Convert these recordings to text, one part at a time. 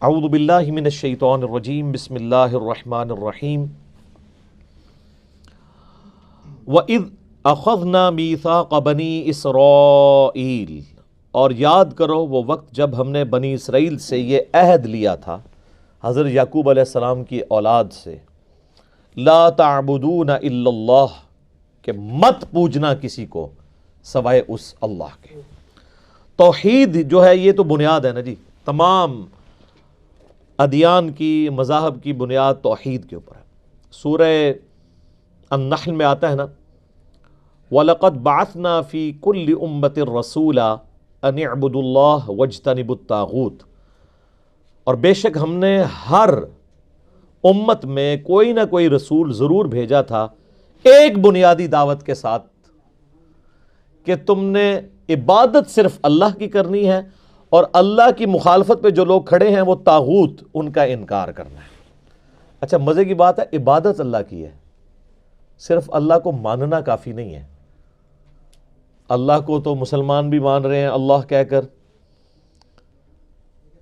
اعوذ باللہ من الشیطان الرجیم بسم اللہ الرحمن الرحیم وَإِذْ أَخَذْنَا مِيثَاقَ بَنِي إِسْرَائِيل، اور یاد کرو وہ وقت جب ہم نے بنی اسرائیل سے یہ عہد لیا تھا، حضرت یعقوب علیہ السلام کی اولاد سے، لا تعبدون الا اللہ، کہ مت پوجنا کسی کو سوائے اس اللہ کے۔ توحید جو ہے یہ تو بنیاد ہے نا جی، تمام ادیان کی، مذاہب کی بنیاد توحید کے اوپر ہے۔ سورہ النحل میں آتا ہے نا، وَلَقَدْ بَعَثْنَا فِي كُلِّ أُمَّةٍ رَسُولًا أَنِ اعْبُدُوا اللَّهَ وَاجْتَنِبُوا الطَّاغُوتَ، اور بے شک ہم نے ہر امت میں کوئی نہ کوئی رسول ضرور بھیجا تھا ایک بنیادی دعوت کے ساتھ کہ تم نے عبادت صرف اللہ کی کرنی ہے، اور اللہ کی مخالفت پہ جو لوگ کھڑے ہیں وہ طاغوت، ان کا انکار کرنا ہے۔ اچھا مزے کی بات ہے، عبادت اللہ کی ہے، صرف اللہ کو ماننا کافی نہیں ہے۔ اللہ کو تو مسلمان بھی مان رہے ہیں اللہ کہہ کر،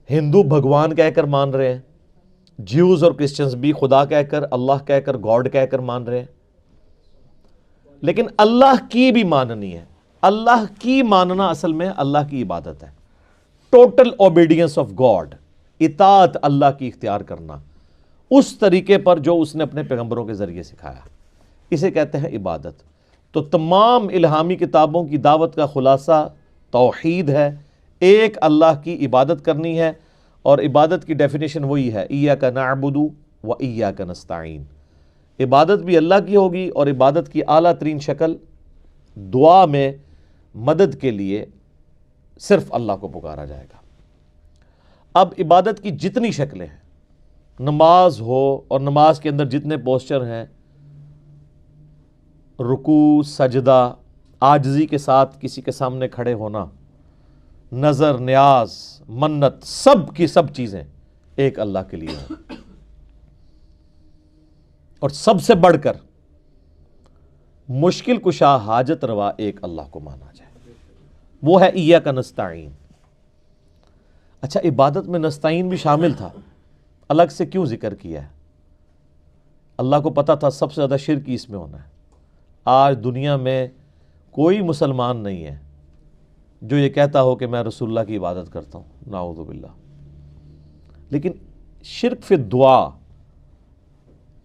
ہندو بھگوان کہہ کر مان رہے ہیں، جیوز اور کرسچنز بھی خدا کہہ کر، اللہ کہہ کر، گاڈ کہہ کر مان رہے ہیں، لیکن اللہ کی بھی ماننی ہے۔ اللہ کی ماننا اصل میں اللہ کی عبادت ہے، ٹوٹل اوبیڈینس آف گاڈ، اطاعت اللہ کی اختیار کرنا اس طریقے پر جو اس نے اپنے پیغمبروں کے ذریعے سکھایا، اسے کہتے ہیں عبادت۔ تو تمام الہامی کتابوں کی دعوت کا خلاصہ توحید ہے، ایک اللہ کی عبادت کرنی ہے، اور عبادت کی ڈیفینیشن وہی ہے، ایاک نعبد و ایاک نستعین۔ عبادت بھی اللہ کی ہوگی، اور عبادت کی اعلیٰ ترین شکل دعا میں مدد کے لیے صرف اللہ کو پکارا جائے گا۔ اب عبادت کی جتنی شکلیں ہیں، نماز ہو اور نماز کے اندر جتنے پوسچر ہیں، رکوع، سجدہ، عاجزی کے ساتھ کسی کے سامنے کھڑے ہونا، نظر، نیاز، منت، سب کی سب چیزیں ایک اللہ کے لیے ہیں، اور سب سے بڑھ کر مشکل کشا، حاجت روا ایک اللہ کو مانا جائے، وہ ہے ایاک نستعین۔ اچھا عبادت میں نستعین بھی شامل تھا، الگ سے کیوں ذکر کیا ہے؟ اللہ کو پتا تھا سب سے زیادہ شرک اس میں ہونا ہے۔ آج دنیا میں کوئی مسلمان نہیں ہے جو یہ کہتا ہو کہ میں رسول اللہ کی عبادت کرتا ہوں، نعوذ باللہ۔ لیکن شرک فی الدعا،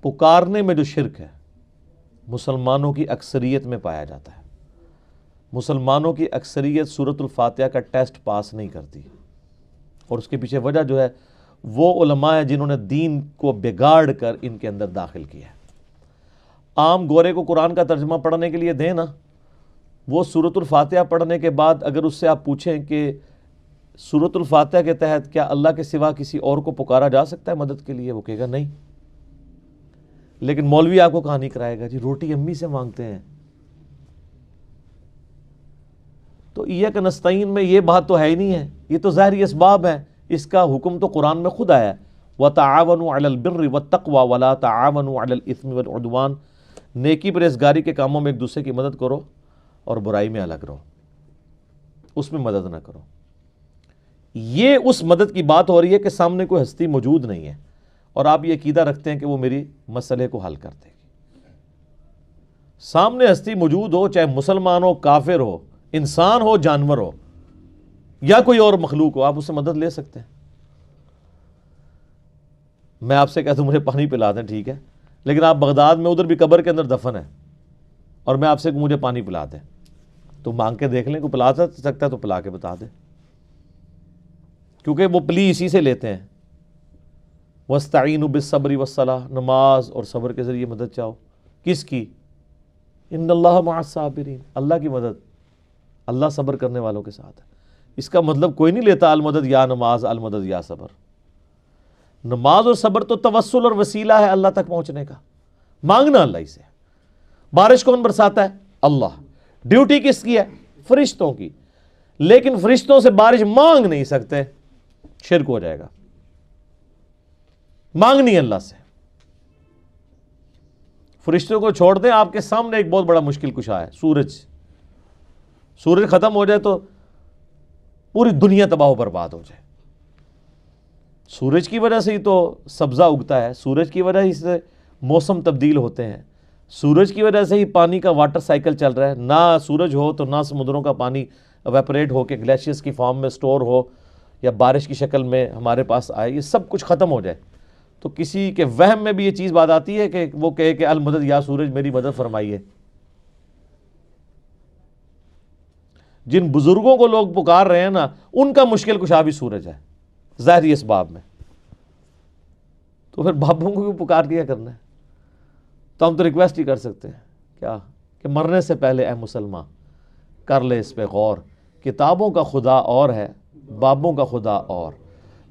پکارنے میں جو شرک ہے، مسلمانوں کی اکثریت میں پایا جاتا ہے۔ مسلمانوں کی اکثریت سورۃ الفاتحہ کا ٹیسٹ پاس نہیں کرتی، اور اس کے پیچھے وجہ جو ہے وہ علماء ہیں جنہوں نے دین کو بگاڑ کر ان کے اندر داخل کیا ہے۔ عام گورے کو قرآن کا ترجمہ پڑھنے کے لیے دیں نا، وہ سورۃ الفاتحہ پڑھنے کے بعد اگر اس سے آپ پوچھیں کہ سورۃ الفاتحہ کے تحت کیا اللہ کے سوا کسی اور کو پکارا جا سکتا ہے مدد کے لیے، وہ کہے گا نہیں۔ لیکن مولوی آپ کو کہانی کرائے گا جی روٹی امی سے مانگتے ہیں۔ تو ایاک نستعین میں یہ بات تو ہے ہی نہیں ہے، یہ تو ظاہری اسباب ہیں، اس کا حکم تو قرآن میں خود آیا ہے، وَتَعَاوَنُوا عَلَى الْبِرِّ وَالتَّقْوَى وَلَا تَعَاوَنُوا عَلَى الْإِثْمِ وَالْعُدْوَانِ، نیکی پرہیزگاری کے کاموں میں ایک دوسرے کی مدد کرو، اور برائی میں الگ رہو، اس میں مدد نہ کرو۔ یہ اس مدد کی بات ہو رہی ہے کہ سامنے کوئی ہستی موجود نہیں ہے، اور آپ یہ عقیدہ رکھتے ہیں کہ وہ میری مسئلے کو حل کر دے گی۔ سامنے ہستی موجود ہو، چاہے مسلمان ہو، کافر ہو، انسان ہو، جانور ہو، یا کوئی اور مخلوق ہو، آپ اس سے مدد لے سکتے ہیں۔ میں آپ سے کہتا ہوں مجھے پانی پلا دیں، ٹھیک ہے، لیکن آپ بغداد میں ادھر بھی قبر کے اندر دفن ہے، اور میں آپ سے مجھے پانی پلا دیں، تو مانگ کے دیکھ لیں، کوئی پلا سکتا ہے تو پلا کے بتا دیں، کیونکہ وہ پلی اسی سے لیتے ہیں۔ وَاسْتَعِینُوا بِالصَّبْرِ وَالصَّلَاةِ، نماز اور صبر کے ذریعے مدد چاہو، کس کی؟ ان اللہ مع الصابرین، اللہ کی مدد، اللہ صبر کرنے والوں کے ساتھ ہے۔ اس کا مطلب کوئی نہیں لیتا المدد یا نماز، المدد یا صبر۔ نماز اور صبر تو توسل اور وسیلہ ہے اللہ تک پہنچنے کا، مانگنا اللہ ہی سے۔ بارش کون برساتا ہے؟ اللہ۔ ڈیوٹی کس کی ہے؟ فرشتوں کی۔ لیکن فرشتوں سے بارش مانگ نہیں سکتے، شرک ہو جائے گا۔ مانگنی اللہ سے۔ فرشتوں کو چھوڑ دیں، آپ کے سامنے ایک بہت بڑا مشکل کشا ہے، سورج ختم ہو جائے تو پوری دنیا تباہ و برباد ہو جائے، سورج کی وجہ سے ہی تو سبزہ اگتا ہے، سورج کی وجہ سے موسم تبدیل ہوتے ہیں، سورج کی وجہ سے ہی پانی کا واٹر سائیکل چل رہا ہے۔ نہ سورج ہو تو نہ سمندروں کا پانی ایویپریٹ ہو کے گلیشیئرز کی فارم میں سٹور ہو یا بارش کی شکل میں ہمارے پاس آئے، یہ سب کچھ ختم ہو جائے تو کسی کے وہم میں بھی یہ چیز بات آتی ہے کہ وہ کہے کہ المدد یا سورج میری مدد فرمائیے۔ جن بزرگوں کو لوگ پکار رہے ہیں نا، ان کا مشکل کشا بھی سورج ہے ظاہری اسباب میں، تو پھر بابوں کو بھی پکار دیا کرنا ہے۔ تو ہم تو ریکویسٹ ہی کر سکتے ہیں کیا کہ مرنے سے پہلے اے مسلمان کر لے اس پہ غور، کتابوں کا خدا اور ہے، بابوں کا خدا اور۔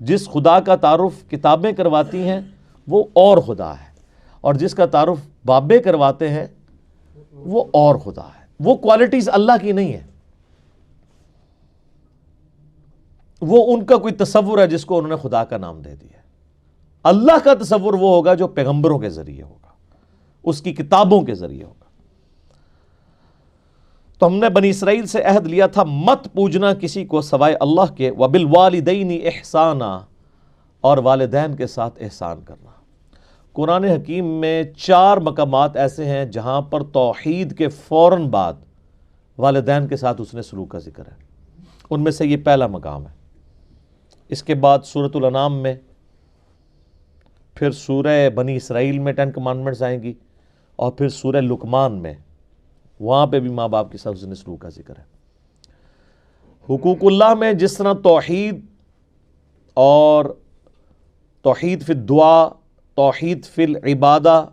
جس خدا کا تعارف کتابیں کرواتی ہیں وہ اور خدا ہے، اور جس کا تعارف بابیں کرواتے ہیں وہ اور خدا ہے۔ وہ کوالٹیز اللہ کی نہیں ہے، وہ ان کا کوئی تصور ہے جس کو انہوں نے خدا کا نام دے دیا ہے۔ اللہ کا تصور وہ ہوگا جو پیغمبروں کے ذریعے ہوگا، اس کی کتابوں کے ذریعے ہوگا۔ تو ہم نے بنی اسرائیل سے عہد لیا تھا مت پوجنا کسی کو سوائے اللہ کے، وبالوالدین احسانا، اور والدین کے ساتھ احسان کرنا۔ قرآن حکیم میں 4 مقامات ایسے ہیں جہاں پر توحید کے فوراً بعد والدین کے ساتھ اس نے سلوک کا ذکر ہے، ان میں سے یہ پہلا مقام ہے۔ اس کے بعد سورۃ الانعام میں، پھر سورہ بنی اسرائیل میں 10 کمانڈمنٹس آئیں گی، اور پھر سورہ لقمان میں، وہاں پہ بھی ماں باپ کے ساتھ اس نے سلوک کا ذکر ہے۔ حقوق اللہ میں جس طرح توحید اور توحید فی الدعا، توحید فی العبادہ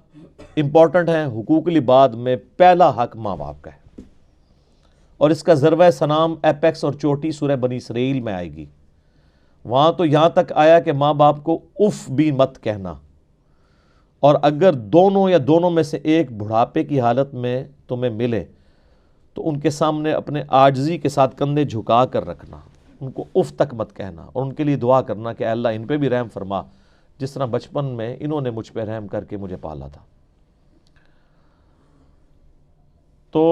امپورٹنٹ ہیں، حقوق العباد میں پہلا حق ماں باپ کا ہے، اور اس کا ذروہ سنام ایپیکس اور چوٹی سورہ بنی اسرائیل میں آئے گی۔ وہاں تو یہاں تک آیا کہ ماں باپ کو اف بھی مت کہنا، اور اگر دونوں یا دونوں میں سے ایک بڑھاپے کی حالت میں تمہیں ملے تو ان کے سامنے اپنے عاجزی کے ساتھ کندھے جھکا کر رکھنا، ان کو اف تک مت کہنا، اور ان کے لیے دعا کرنا کہ اے اللہ ان پہ بھی رحم فرما، جس طرح بچپن میں انہوں نے مجھ پہ رحم کر کے مجھے پالا تھا۔ تو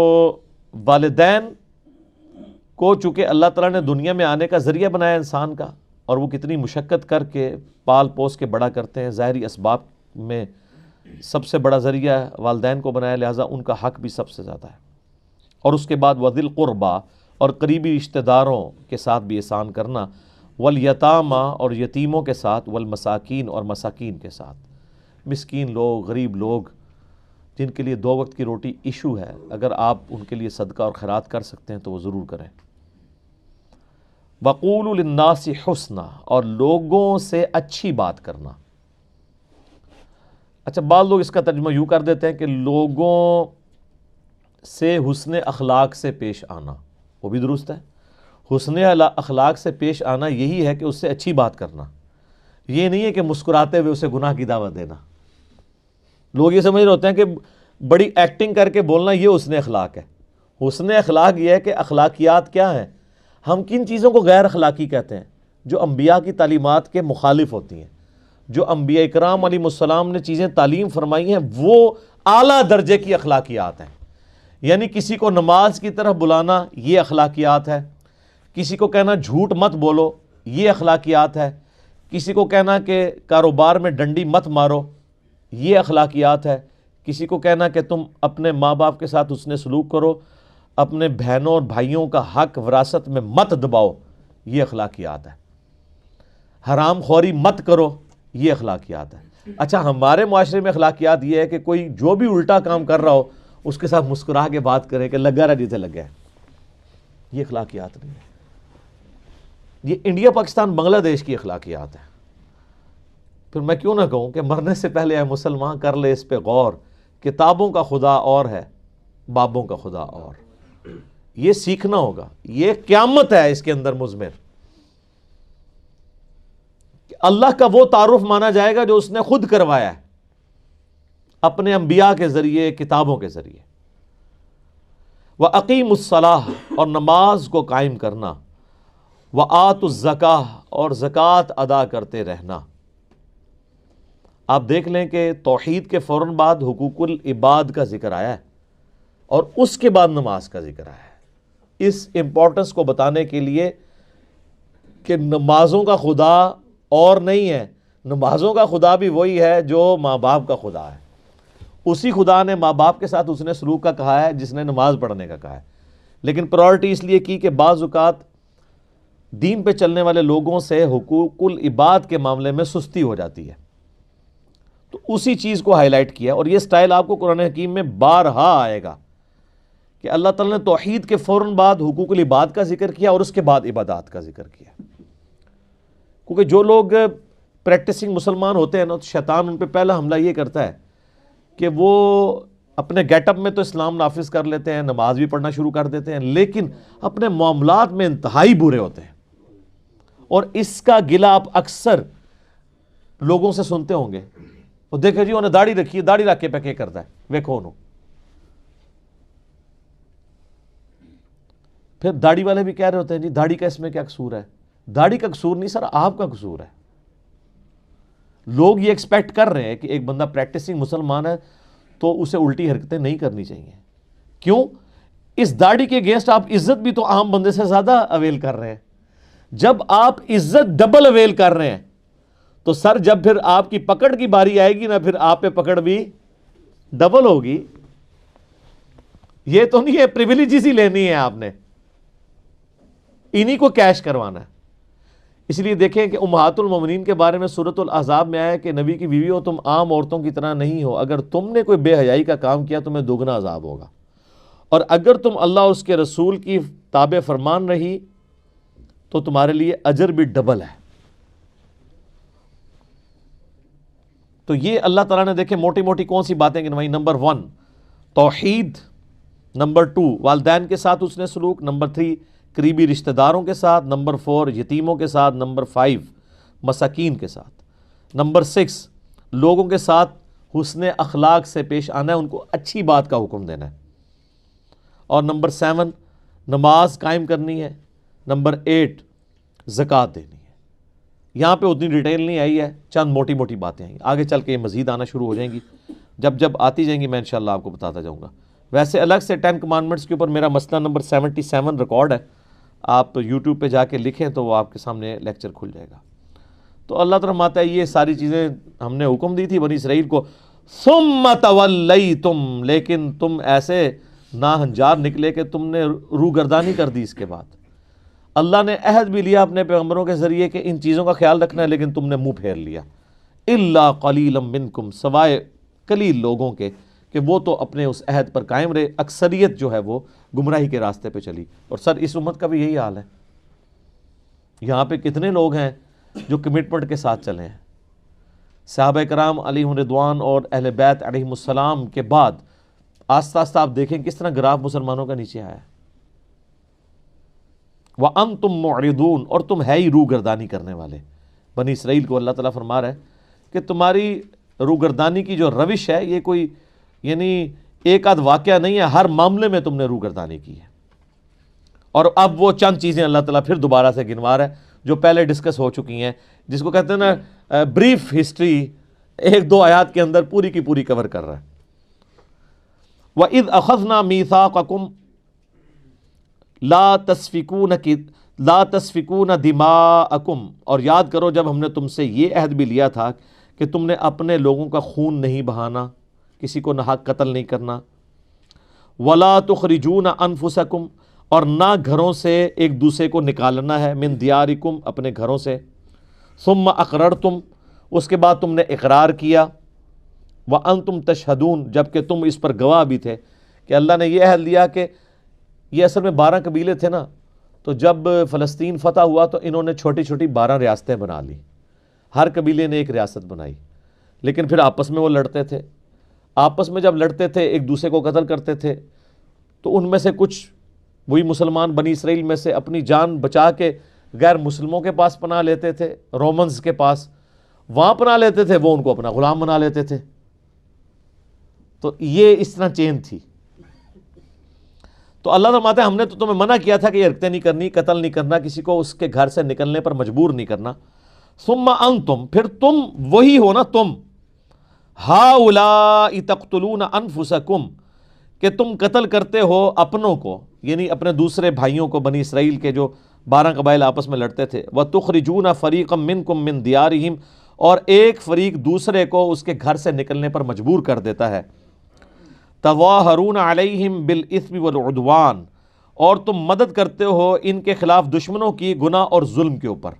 والدین کو چونکہ اللہ تعالیٰ نے دنیا میں آنے کا ذریعہ بنایا انسان کا، اور وہ کتنی مشقت کر کے پال پوس کے بڑا کرتے ہیں، ظاہری اسباب میں سب سے بڑا ذریعہ والدین کو بنایا، لہٰذا ان کا حق بھی سب سے زیادہ ہے۔ اور اس کے بعد وذی القربیٰ، اور قریبی رشتہ داروں کے ساتھ بھی احسان کرنا، والیتامیٰ، اور یتیموں کے ساتھ، والمساکین، اور مساکین کے ساتھ، مسکین لوگ، غریب لوگ جن کے لیے 2 وقت کی روٹی ایشو ہے، اگر آپ ان کے لیے صدقہ اور خیرات کر سکتے ہیں تو وہ ضرور کریں۔ وَقُولُوا لِلنَّاسِ حُسْنًا، اور لوگوں سے اچھی بات کرنا۔ اچھا، بعض لوگ اس کا ترجمہ یوں کر دیتے ہیں کہ لوگوں سے حسن اخلاق سے پیش آنا، وہ بھی درست ہے۔ حسن اخلاق سے پیش آنا یہی ہے کہ اس سے اچھی بات کرنا، یہ نہیں ہے کہ مسکراتے ہوئے اسے گناہ کی دعوت دینا۔ لوگ یہ سمجھ رہے ہوتے ہیں کہ بڑی ایکٹنگ کر کے بولنا یہ حسن اخلاق ہے۔ حسن اخلاق یہ ہے کہ اخلاقیات کیا ہیں، ہم کن چیزوں کو غیر اخلاقی کہتے ہیں، جو انبیاء کی تعلیمات کے مخالف ہوتی ہیں، جو انبیاء اکرام علیہ السلام نے چیزیں تعلیم فرمائی ہیں وہ اعلیٰ درجے کی اخلاقیات ہیں۔ یعنی کسی کو نماز کی طرف بلانا یہ اخلاقیات ہے، کسی کو کہنا جھوٹ مت بولو یہ اخلاقیات ہے، کسی کو کہنا کہ کاروبار میں ڈنڈی مت مارو یہ اخلاقیات ہے، کسی کو کہنا کہ تم اپنے ماں باپ کے ساتھ حسن سلوک کرو، اپنے بہنوں اور بھائیوں کا حق وراثت میں مت دباؤ یہ اخلاقیات ہے، حرام خوری مت کرو یہ اخلاقیات ہے۔ اچھا، ہمارے معاشرے میں اخلاقیات یہ ہے کہ کوئی جو بھی الٹا کام کر رہا ہو اس کے ساتھ مسکرا کے بات کرے کہ لگا رہا جیسے لگا ہے، یہ اخلاقیات نہیں ہے۔ یہ انڈیا پاکستان بنگلہ دیش کی اخلاقیات ہیں۔ پھر میں کیوں نہ کہوں کہ مرنے سے پہلے اے مسلمان کر لے اس پہ غور، کتابوں کا خدا اور ہے، بابوں کا خدا اور۔ یہ سیکھنا ہوگا، یہ قیامت ہے اس کے اندر مضمر، کہ اللہ کا وہ تعارف مانا جائے گا جو اس نے خود کروایا ہے اپنے انبیاء کے ذریعے، کتابوں کے ذریعے۔ وَأَقِيمُوا الصَّلَاةَ، اور نماز کو قائم کرنا، وَآتُوا الزَّكَاةَ، اور زکوٰۃ ادا کرتے رہنا۔ آپ دیکھ لیں کہ توحید کے فوراً بعد حقوق العباد کا ذکر آیا ہے، اور اس کے بعد نماز کا ذکر آیا ہے، اس امپورٹنس کو بتانے کے لیے کہ نمازوں کا خدا اور نہیں ہے. نمازوں کا خدا بھی وہی ہے جو ماں باپ کا خدا ہے. اسی خدا نے ماں باپ کے ساتھ اس نے سلوک کا کہا ہے جس نے نماز پڑھنے کا کہا ہے. لیکن پرائورٹی اس لیے کی کہ بعض اوقات دین پہ چلنے والے لوگوں سے حقوق العباد کے معاملے میں سستی ہو جاتی ہے, تو اسی چیز کو ہائی لائٹ کیا. اور یہ سٹائل آپ کو قرآن حکیم میں بارہا آئے گا کہ اللہ تعالیٰ نے توحید کے فوراً بعد حقوق العباد کا ذکر کیا اور اس کے بعد عبادات کا ذکر کیا. کیونکہ جو لوگ پریکٹسنگ مسلمان ہوتے ہیں نا, تو شیطان ان پہ پہلا حملہ یہ کرتا ہے کہ وہ اپنے گیٹ اپ میں تو اسلام نافذ کر لیتے ہیں, نماز بھی پڑھنا شروع کر دیتے ہیں, لیکن اپنے معاملات میں انتہائی برے ہوتے ہیں. اور اس کا گلہ آپ اکثر لوگوں سے سنتے ہوں گے, وہ دیکھیں جی انہیں داڑھی رکھی ہے, داڑھی رکھ کے پہ کیا کرتا ہے, ویکھو انہوں. پھر داڑھی والے بھی کہہ رہے ہوتے ہیں جی داڑھی کا اس میں کیا قصور ہے. داڑھی کا قصور نہیں سر, آپ کا قصور ہے. لوگ یہ ایکسپیکٹ کر رہے ہیں کہ ایک بندہ پریکٹسنگ مسلمان ہے تو اسے الٹی حرکتیں نہیں کرنی چاہیے. کیوں؟ اس داڑھی کے اگینسٹ آپ عزت بھی تو عام بندے سے زیادہ اویل کر رہے ہیں. جب آپ عزت ڈبل اویل کر رہے ہیں تو سر جب پھر آپ کی پکڑ کی باری آئے گی نا, پھر آپ پہ پکڑ بھی ڈبل ہوگی. یہ تو نہیں ہے پریویلیجز ہی لینی ہے آپ نے, انہی کو کیش کروانا ہے. اس لیے دیکھیں کہ امہات المومنین کے بارے میں سورۃ الاحزاب میں آیا ہے کہ نبی کی بیوی ہو, تم عام عورتوں کی طرح نہیں ہو, اگر تم نے کوئی بے حیائی کا کام کیا تمہیں دوگنا عذاب ہوگا, اور اگر تم اللہ اور اس کے رسول کی تابع فرمان رہی تو تمہارے لیے اجر بھی ڈبل ہے. تو یہ اللہ تعالیٰ نے دیکھیں موٹی موٹی کون سی باتیں گنوائی. نمبر 1 توحید, نمبر 2 والدین کے ساتھ اس نے سلوک, نمبر 3 قریبی رشتہ داروں کے ساتھ, نمبر 4 یتیموں کے ساتھ, نمبر 5 مساکین کے ساتھ, نمبر 6 لوگوں کے ساتھ حسن اخلاق سے پیش آنا ہے, ان کو اچھی بات کا حکم دینا ہے, اور نمبر 7 نماز قائم کرنی ہے, نمبر 8 زکوٰۃ دینی ہے. یہاں پہ اتنی ڈیٹیل نہیں آئی ہے, چند موٹی موٹی باتیں آئیں, آگے چل کے یہ مزید آنا شروع ہو جائیں گی. جب آتی جائیں گی میں انشاءاللہ آپ کو بتاتا جاؤں گا. ویسے الگ سے 10 کمانڈمنٹس کے اوپر میرا مسئلہ نمبر 77 ریکارڈ ہے, آپ یوٹیوب پہ جا کے لکھیں تو وہ آپ کے سامنے لیکچر کھل جائے گا. تو اللہ تعالیٰ فرماتا ہے یہ ساری چیزیں ہم نے حکم دی تھی بنی اسرائیل کو, ثم تولیتم, لیکن تم ایسے ناہنجار نکلے کہ تم نے روگردانی کر دی. اس کے بعد اللہ نے عہد بھی لیا اپنے پیغمبروں کے ذریعے کہ ان چیزوں کا خیال رکھنا ہے, لیکن تم نے منہ پھیر لیا. الا قلیلا منکم, سوائے قلیل لوگوں کے کہ وہ تو اپنے اس عہد پر قائم رہے, اکثریت جو ہے وہ گمراہی کے راستے پہ چلی. اور سر اس امت کا بھی یہی حال ہے. یہاں پہ کتنے لوگ ہیں جو کمٹمنٹ کے ساتھ چلے ہیں. صحابہ کرام علیہم رضوان اور اہل بیت علیہم السلام کے بعد آہستہ آہستہ آپ دیکھیں کس طرح گراف مسلمانوں کا نیچے آیا ہے. وَأَنْتُمْ مُعْرِضُونَ, اور تم ہے ہی روگردانی کرنے والے. بنی اسرائیل کو اللہ تعالیٰ فرما رہا ہے کہ تمہاری روگردانی کی جو روش ہے یہ کوئی یعنی ایک آدھ واقعہ نہیں ہے, ہر معاملے میں تم نے روگردانی کی ہے. اور اب وہ چند چیزیں اللہ تعالیٰ پھر دوبارہ سے گنوا رہا ہے جو پہلے ڈسکس ہو چکی ہیں, جس کو کہتے ہیں نا بریف ہسٹری, 1-2 آیات کے اندر پوری کی پوری کور کر رہا ہے. وَإِذْ أَخَذْنَا مِيثَاقَكُمْ لا تسفکون دماءکم, اور یاد کرو جب ہم نے تم سے یہ عہد بھی لیا تھا کہ تم نے اپنے لوگوں کا خون نہیں بہانا, کسی کو ناحق قتل نہیں کرنا. ولا تخرجون انفسکم, اور نہ گھروں سے ایک دوسرے کو نکالنا ہے, من دیارکم, اپنے گھروں سے. ثم اقررتم, اس کے بعد تم نے اقرار کیا. وانتم تشہدون, جبکہ تم اس پر گواہ بھی تھے کہ اللہ نے یہ عہد لیا کہ یہ اصل میں 12 قبیلے تھے نا, تو جب فلسطین فتح ہوا تو انہوں نے چھوٹی چھوٹی 12 ریاستیں بنا لی, ہر قبیلے نے ایک ریاست بنائی. لیکن پھر آپس میں وہ لڑتے تھے, آپس میں جب لڑتے تھے ایک دوسرے کو قتل کرتے تھے, تو ان میں سے کچھ وہی مسلمان بنی اسرائیل میں سے اپنی جان بچا کے غیر مسلموں کے پاس پناہ لیتے تھے, رومنز کے پاس, وہاں پناہ لیتے تھے, وہ ان کو اپنا غلام بنا لیتے تھے. تو یہ اس طرح چین تھی. تو اللہ فرماتا ہے ہم نے تو تمہیں منع کیا تھا کہ یہ حرکتیں نہیں کرنی, قتل نہیں کرنا, کسی کو اس کے گھر سے نکلنے پر مجبور نہیں کرنا. ثم انتم, پھر تم وہی ہو نا, تم ہؤلاء تقتلون انفسکم, کہ تم قتل کرتے ہو اپنوں کو, یعنی اپنے دوسرے بھائیوں کو, بنی اسرائیل کے جو 12 قبائل آپس میں لڑتے تھے. وَتُخْرِجُونَ فَرِيقًا مِّنْكُمْ مِّن دِيَارِهِمْ، اور ایک فریق دوسرے کو اس کے گھر سے نکلنے پر مجبور کر دیتا ہے. تَظَاهَرُونَ عَلَيْهِمْ بِالْإِثْمِ وَالْعُدْوَانِ، اور تم مدد کرتے ہو ان کے خلاف دشمنوں کی گناہ اور ظلم کے اوپر.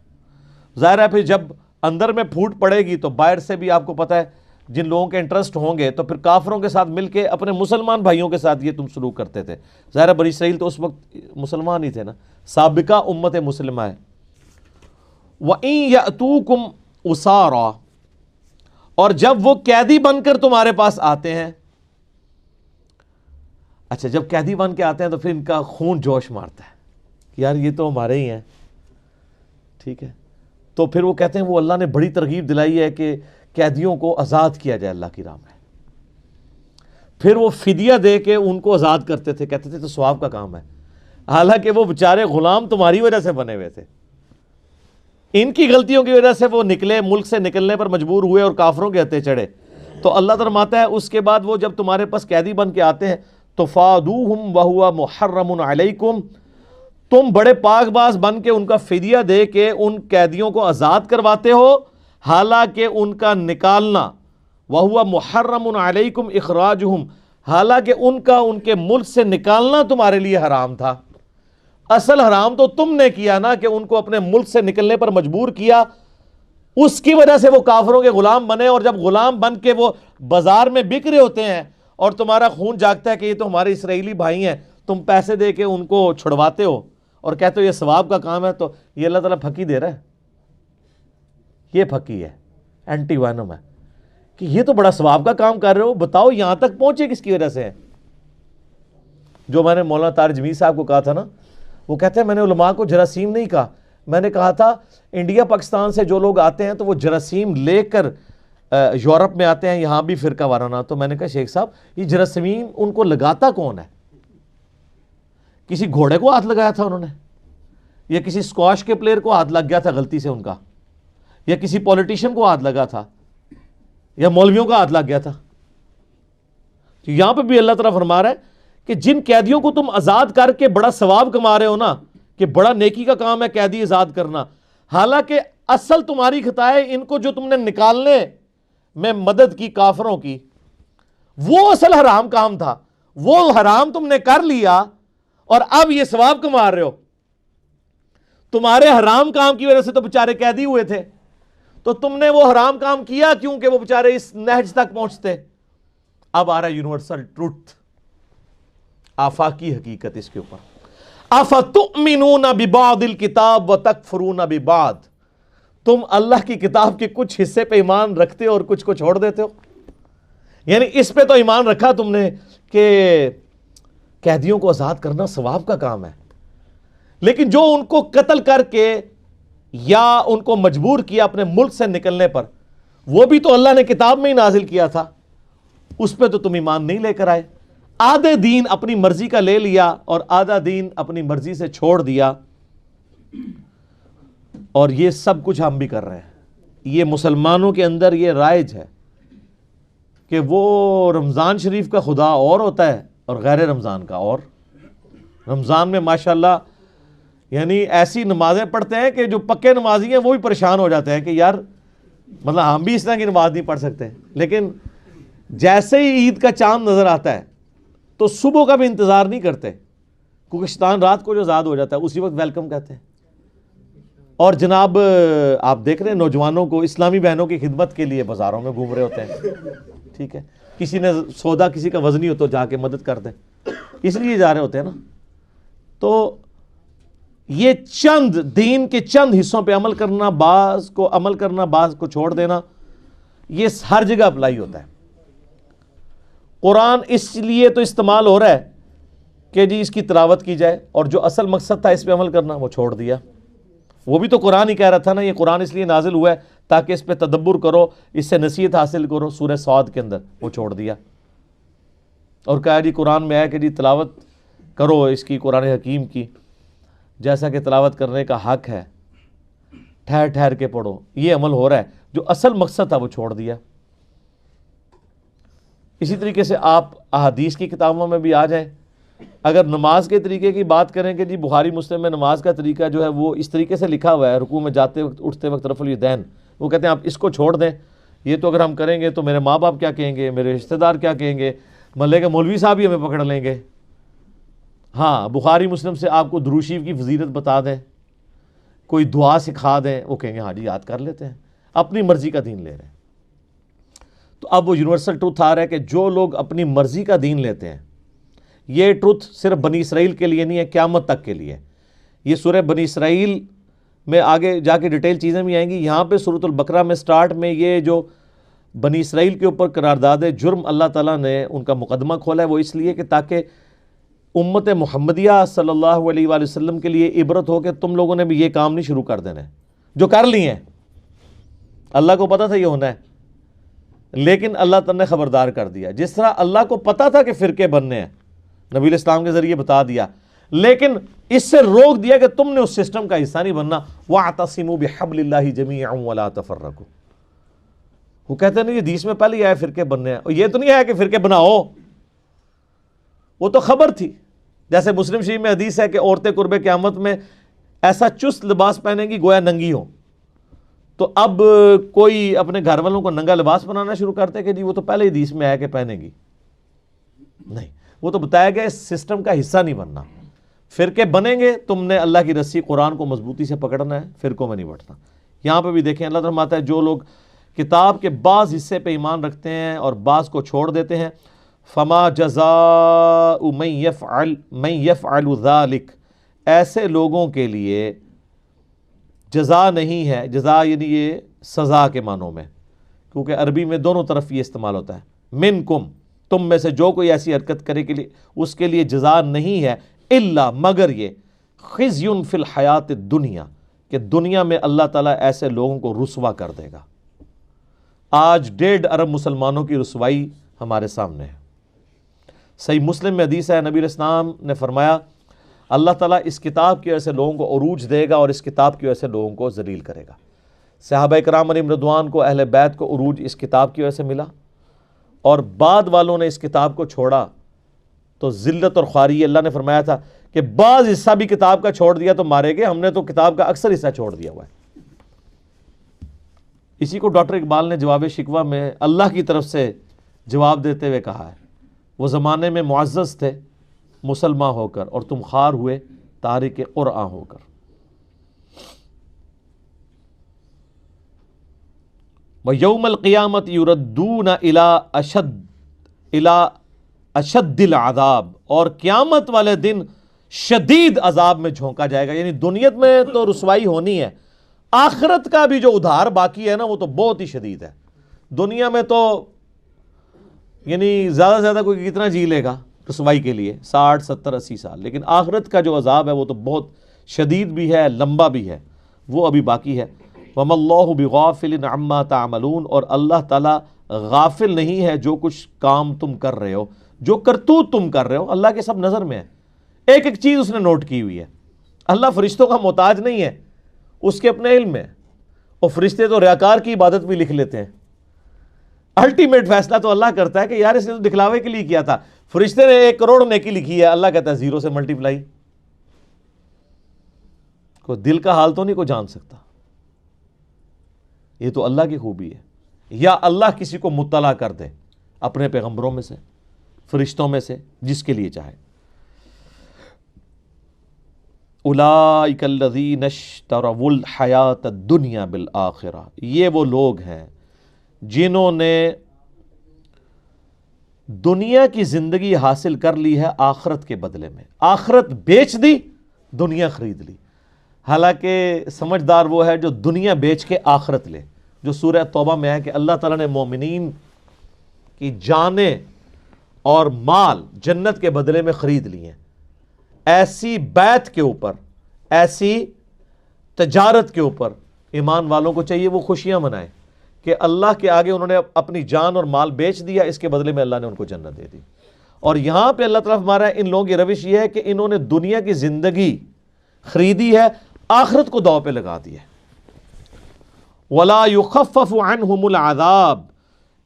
ظاہر ہے پھر جب اندر میں پھوٹ پڑے گی تو باہر سے بھی آپ کو پتہ ہے جن لوگوں کے انٹرسٹ ہوں گے تو پھر کافروں کے ساتھ مل کے اپنے مسلمان بھائیوں کے ساتھ یہ تم سلوک کرتے تھے. ظاہر ہے بنی اسرائیل تو اس وقت مسلمان ہی تھے نا، سابقہ امت مسلمہ ہے. وَإِن يَأْتُوكُمْ أُسَارَىٰ، اور جب وہ قیدی بن کر تمہارے پاس آتے ہیں. اچھا، جب قیدی بن کے آتے ہیں تو پھر ان کا خون جوش مارتا ہے، یار یہ تو ہمارے ہی ہیں، ٹھیک ہے. تو پھر وہ کہتے ہیں وہ اللہ نے بڑی ترغیب دلائی ہے کہ قیدیوں کو آزاد کیا جائے اللہ کی راہ میں. پھر وہ فدیہ دے کے ان کو آزاد کرتے تھے، کہتے تھے تو ثواب کا کام ہے، حالانکہ وہ بیچارے غلام تمہاری وجہ سے بنے ہوئے تھے. ان کی غلطیوں کی وجہ سے وہ نکلے، ملک سے نکلنے پر مجبور ہوئے اور کافروں کے ہتھے چڑھے. تو اللہ فرماتا ہے اس کے بعد وہ جب تمہارے پاس قیدی بن کے آتے ہیں تو فادوہم وہو محرم علیکم، تم بڑے پاک باز بن کے ان کا فدیہ دے کے ان قیدیوں کو آزاد کرواتے ہو، حالانکہ ان کا نکالنا وہو محرم علیکم اخراجہم، حالانکہ ان کا ان کے ملک سے نکالنا تمہارے لیے حرام تھا. اصل حرام تو تم نے کیا نا کہ ان کو اپنے ملک سے نکلنے پر مجبور کیا، اس کی وجہ سے وہ کافروں کے غلام بنے. اور جب غلام بن کے وہ بازار میں بک رہے ہوتے ہیں اور تمہارا خون جاگتا ہے کہ یہ تو ہمارے اسرائیلی بھائی ہیں، تم پیسے دے کے ان کو چھڑواتے ہو اور کہتے ہو یہ ثواب کا کام ہے، تو یہ اللہ تعالیٰ پھکی دے رہا ہے. یہ پھکی ہے، اینٹی وینم ہے کہ یہ تو بڑا ثواب کا کام کر رہے ہو. بتاؤ یہاں تک پہنچے کس کی وجہ سے ہے؟ جو میں نے مولانا طارق جمیل صاحب کو کہا تھا نا، وہ کہتے ہیں میں نے علماء کو جراثیم نہیں کہا، میں نے کہا تھا انڈیا پاکستان سے جو لوگ آتے ہیں تو وہ جراثیم لے کر یورپ میں آتے ہیں، یہاں بھی فرقہ وارانہ. تو میں نے کہا شیخ صاحب یہ جراثیم ان کو لگاتا کون ہے؟ کسی گھوڑے کو ہاتھ لگایا تھا انہوں نے، یا کسی اسکواش کے پلیئر کو ہاتھ لگ گیا تھا غلطی سے ان کا، یا کسی پولیٹیشین کو ہاتھ لگا تھا، یا مولویوں کا ہاتھ لگ گیا تھا؟ تو یہاں پہ بھی اللہ تعالیٰ فرما رہا ہے کہ جن قیدیوں کو تم آزاد کر کے بڑا ثواب کما رہے ہو نا، کہ بڑا نیکی کا کام ہے قیدی آزاد کرنا، حالانکہ اصل تمہاری خطا ہے ان کو جو تم نے نکالنے میں مدد کی کافروں کی، وہ اصل حرام کام تھا، وہ حرام تم نے کر لیا اور اب یہ ثواب کما رہے ہو. تمہارے حرام کام کی وجہ سے تو بیچارے قیدی ہوئے تھے، تو تم نے وہ حرام کام کیا کیوں کہ وہ بیچارے اس نہج تک پہنچتے. اب آ رہا ہے یونیورسل ٹروتھ، آفاقی حقیقت اس کے اوپر. افتؤمنون ببعض الکتاب وتکفرون ببعض، تم اللہ کی کتاب کے کچھ حصے پہ ایمان رکھتے ہو اور کچھ کو چھوڑ دیتے ہو. یعنی اس پہ تو ایمان رکھا تم نے کہ قیدیوں کو آزاد کرنا ثواب کا کام ہے، لیکن جو ان کو قتل کر کے یا ان کو مجبور کیا اپنے ملک سے نکلنے پر، وہ بھی تو اللہ نے کتاب میں ہی نازل کیا تھا، اس پہ تو تم ایمان نہیں لے کر آئے. آدھے دین اپنی مرضی کا لے لیا اور آدھا دین اپنی مرضی سے چھوڑ دیا. اور یہ سب کچھ ہم بھی کر رہے ہیں. یہ مسلمانوں کے اندر یہ رائج ہے کہ وہ رمضان شریف کا خدا اور ہوتا ہے اور غیر رمضان کا اور. رمضان میں ماشاءاللہ یعنی ایسی نمازیں پڑھتے ہیں کہ جو پکے نمازی ہیں وہ بھی پریشان ہو جاتے ہیں کہ یار مطلب ہم بھی اس طرح کی نماز نہیں پڑھ سکتے. لیکن جیسے ہی عید کا چاند نظر آتا ہے تو صبح کا بھی انتظار نہیں کرتے، کیونکہ شیطان رات کو جو آزاد ہو جاتا ہے اسی وقت ویلکم کہتے ہیں. اور جناب آپ دیکھ رہے ہیں نوجوانوں کو اسلامی بہنوں کی خدمت کے لیے بازاروں میں گھوم رہے ہوتے ہیں، ٹھیک ہے، کسی نے سودا کسی کا وزنی ہو تو جا کے مدد کر دیں، اس لیے جا رہے ہوتے ہیں نا. تو یہ چند دین کے چند حصوں پہ عمل کرنا، بعض کو عمل کرنا، بعض کو چھوڑ دینا، یہ ہر جگہ اپلائی ہوتا ہے. قرآن اس لیے تو استعمال ہو رہا ہے کہ جی اس کی تلاوت کی جائے، اور جو اصل مقصد تھا اس پہ عمل کرنا وہ چھوڑ دیا. وہ بھی تو قرآن ہی کہہ رہا تھا نا، یہ قرآن اس لیے نازل ہوا ہے تاکہ اس پہ تدبر کرو، اس سے نصیحت حاصل کرو. سورہ صاد کے اندر وہ چھوڑ دیا اور کہا جی قرآن میں ہے کہ جی تلاوت کرو اس کی، قرآن حکیم کی، جیسا کہ تلاوت کرنے کا حق ہے، ٹھہر ٹھہر کے پڑھو. یہ عمل ہو رہا ہے، جو اصل مقصد تھا وہ چھوڑ دیا. اسی طریقے سے آپ احادیث کی کتابوں میں بھی آ جائیں اگر نماز کے طریقے کی بات کریں کہ جی بخاری مسلم میں نماز کا طریقہ جو ہے وہ اس طریقے سے لکھا ہوا ہے، رکوع میں جاتے وقت اٹھتے وقت رفع الیدین، وہ کہتے ہیں آپ اس کو چھوڑ دیں، یہ تو اگر ہم کریں گے تو میرے ماں باپ کیا کہیں گے، میرے رشتہ دار کیا کہیں گے، محلے کے مولوی صاحب ہی ہمیں پکڑ لیں گے۔ ہاں بخاری مسلم سے آپ کو درود شریف کی فضیلت بتا دیں، کوئی دعا سکھا دیں، وہ کہیں گے ہاں جی یاد کر لیتے ہیں، اپنی مرضی کا دین لے رہے ہیں۔ تو اب وہ یونیورسل ٹروتھ آ رہا ہے کہ جو لوگ اپنی مرضی کا دین لیتے ہیں، یہ ٹروتھ صرف بنی اسرائیل کے لیے نہیں ہے، قیامت تک کے لیے۔ یہ سورہ بنی اسرائیل میں آگے جا کے ڈیٹیل چیزیں بھی آئیں گی، یہاں پہ سورۃ البقرہ میں سٹارٹ میں یہ جو بنی اسرائیل کے اوپر قرارداد جرم اللہ تعالیٰ نے ان کا مقدمہ کھولا ہے، وہ اس لیے کہ تاکہ امت محمدیہ صلی اللہ علیہ وآلہ وسلم کے لیے عبرت ہو کہ تم لوگوں نے بھی یہ کام نہیں شروع کر دینا ہے جو کر لی ہیں۔ اللہ کو پتا تھا یہ ہونا ہے، لیکن اللہ تعالیٰ نے خبردار کر دیا۔ جس طرح اللہ کو پتا تھا کہ فرقے بننے ہیں، نبی علیہ السلام کے ذریعے بتا دیا، لیکن اس سے روک دیا کہ تم نے اس سسٹم کا حصہ نہیں بننا۔ وَاعْتَصِمُوا بِحَبْلِ اللَّهِ جَمِيعًا وَلَا تَفَرَّقُوا۔ وہ کہتے ہیں نہیں یہ حدیث میں پہلے ہی آیا فرقے بننے ہیں، اور یہ تو نہیں آیا کہ فرقے بناؤ، وہ تو خبر تھی۔ جیسے مسلم شریف میں حدیث ہے کہ عورتیں قرب قیامت میں ایسا چست لباس پہنیں گی گویا ننگی ہوں۔ تو اب کوئی اپنے گھر والوں کو ننگا لباس بنانا شروع کرتے کہ جی وہ تو پہلے حدیث میں آیا کہ پہنے گی، نہیں، وہ تو بتایا گیا اس سسٹم کا حصہ نہیں بننا۔ فرقے بنیں گے، تم نے اللہ کی رسی قرآن کو مضبوطی سے پکڑنا ہے، فرقوں میں نہیں بٹنا۔ یہاں پہ بھی دیکھیں اللہ تعالیٰ فرماتا ہے جو لوگ کتاب کے بعض حصے پہ ایمان رکھتے ہیں اور بعض کو چھوڑ دیتے ہیں، فما جزاء من يفعل ذلك، ایسے لوگوں کے لیے جزا نہیں ہے، جزا یعنی یہ سزا کے معنوں میں، کیونکہ عربی میں دونوں طرف یہ استعمال ہوتا ہے، منکم، تم میں سے جو کوئی ایسی حرکت کرے کے لیے اس کے لیے جزا نہیں ہے، الا مگر یہ خزی فی الحیات الدنیا، کہ دنیا میں اللہ تعالیٰ ایسے لوگوں کو رسوا کر دے گا۔ آج 1.5 ارب مسلمانوں کی رسوائی ہمارے سامنے ہے۔ صحیح مسلم میں حدیث ہے، نبی علیہ السلام نے فرمایا اللہ تعالیٰ اس کتاب کی وجہ سے لوگوں کو عروج دے گا اور اس کتاب کی وجہ سے لوگوں کو ذلیل کرے گا۔ صحابہ کرام علیہم رضوان کو، اہل بیت کو عروج اس کتاب کی وجہ سے ملا، اور بعد والوں نے اس کتاب کو چھوڑا تو ذلت اور خواری۔ اللہ نے فرمایا تھا کہ بعض حصہ بھی کتاب کا چھوڑ دیا تو مارے گئے، ہم نے تو کتاب کا اکثر حصہ چھوڑ دیا ہوا ہے۔ اسی کو ڈاکٹر اقبال نے جواب شکوہ میں اللہ کی طرف سے جواب دیتے ہوئے کہا ہے، وہ زمانے میں معزز تھے مسلمان ہو کر، اور تم خوار ہوئے تارک قرآن ہو کر۔ وَيَوْمَ الْقِيَامَةِ يُرَدُّونَ إِلَىٰ أَشَدِّ الْعَذَابِ، اور قیامت والے دن شدید عذاب میں جھونکا جائے گا۔ یعنی دنیت میں تو رسوائی ہونی ہے، آخرت کا بھی جو ادھار باقی ہے نا وہ تو بہت ہی شدید ہے۔ دنیا میں تو یعنی زیادہ سے زیادہ کوئی کتنا جی لے گا رسوائی کے لیے، 60 70 80 سال، لیکن آخرت کا جو عذاب ہے وہ تو بہت شدید بھی ہے، لمبا بھی ہے، وہ ابھی باقی ہے۔ وَمَا اللَّهُ بِغَافِلٍ عَمَّا تَعْمَلُونَ، اور اللہ تعالیٰ غافل نہیں ہے جو کچھ کام تم کر رہے ہو، جو کرتوت تم کر رہے ہو، اللہ کے سب نظر میں ہے۔ ایک ایک چیز اس نے نوٹ کی ہوئی ہے۔ اللہ فرشتوں کا محتاج نہیں ہے، اس کے اپنے علم میں، اور فرشتے تو ریاکار کی عبادت بھی لکھ لیتے ہیں۔ الٹیمیٹ فیصلہ تو اللہ کرتا ہے کہ یار اس نے تو دکھلاوے کے لیے کیا تھا، فرشتے نے 1 کروڑ نیکی لکھی ہے، اللہ کہتا ہے 0 سے ملٹیپلائی۔ کوئی دل کا حال تو نہیں کوئی جان سکتا، یہ تو اللہ کی خوبی ہے۔ یا اللہ کسی کو مطلع کر دے اپنے پیغمبروں میں سے، فرشتوں میں سے، جس کے لیے چاہے۔ اولئک الذین اشتروا الحیاۃ الدنیا بالآخرہ، یہ وہ لوگ ہیں جنہوں نے دنیا کی زندگی حاصل کر لی ہے آخرت کے بدلے میں، آخرت بیچ دی، دنیا خرید لی۔ حالانکہ سمجھدار وہ ہے جو دنیا بیچ کے آخرت لے، جو سورہ توبہ میں ہے کہ اللہ تعالیٰ نے مومنین کی جانیں اور مال جنت کے بدلے میں خرید لی ہیں۔ ایسی بیعت کے اوپر، ایسی تجارت کے اوپر ایمان والوں کو چاہیے وہ خوشیاں منائیں کہ اللہ کے آگے انہوں نے اپنی جان اور مال بیچ دیا، اس کے بدلے میں اللہ نے ان کو جنت دے دی۔ اور یہاں پہ اللہ تعالیٰ ہمارا ان لوگوں کی روش یہ ہے کہ انہوں نے دنیا کی زندگی خریدی ہے، آخرت کو داؤ پہ لگا دی ہے۔ وَلَا يُخَفَّفُ عَنْهُمُ الْعَذَابُ،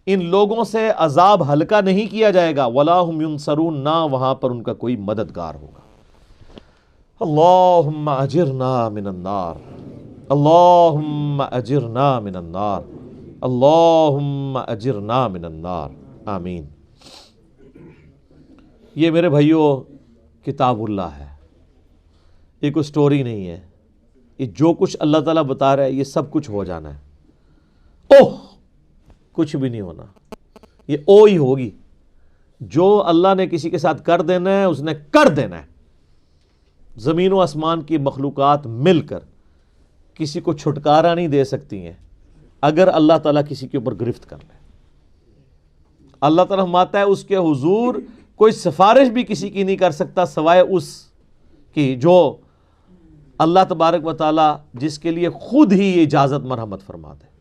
ان لوگوں سے عذاب ہلکا نہیں کیا جائے گا، ولا ہم ینصرون، نہ وہاں پر ان کا کوئی مددگار ہوگا۔ اللہم اجرنا من النار، اللہم اجرنا من النار، اللہم اجرنا من النار، آمین۔ یہ میرے بھائیوں کتاب اللہ ہے، یہ کوئی سٹوری نہیں ہے، یہ جو کچھ اللہ تعالیٰ بتا رہا ہے یہ سب کچھ ہو جانا ہے۔ اوہ کچھ بھی نہیں ہونا، یہ او ہی ہوگی۔ جو اللہ نے کسی کے ساتھ کر دینا ہے اس نے کر دینا ہے۔ زمین و آسمان کی مخلوقات مل کر کسی کو چھٹکارا نہیں دے سکتی ہیں اگر اللہ تعالیٰ کسی کے اوپر گرفت کر لے۔ اللہ تعالیٰ فرماتا ہے اس کے حضور کوئی سفارش بھی کسی کی نہیں کر سکتا سوائے اس کی جو اللہ تبارک و تعالیٰ جس کے لیے خود ہی یہ اجازت مرحمت فرما دے۔